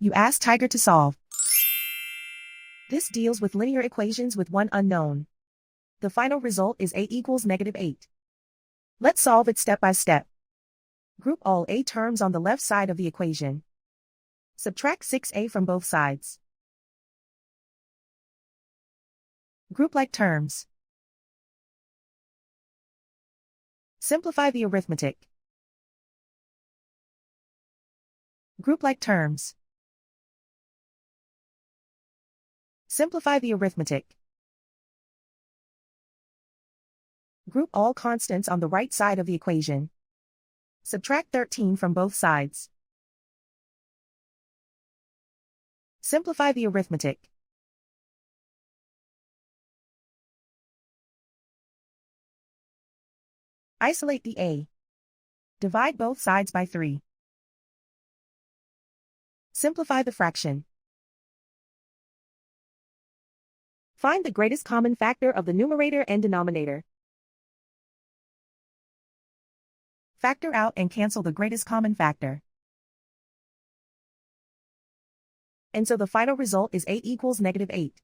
You ask Tiger to solve. This deals with linear equations with one unknown. The final result is a equals -8. Let's solve it step by step. Group all a terms on the left side of the equation. Subtract 6a from both sides. Group like terms. Simplify the arithmetic. Group like terms. Simplify the arithmetic. Group all constants on the right side of the equation. Subtract 13 from both sides. Simplify the arithmetic. Isolate the a. Divide both sides by 3. Simplify the fraction. Find the greatest common factor of the numerator and denominator. Factor out and cancel the greatest common factor. And so the final result is a equals -8.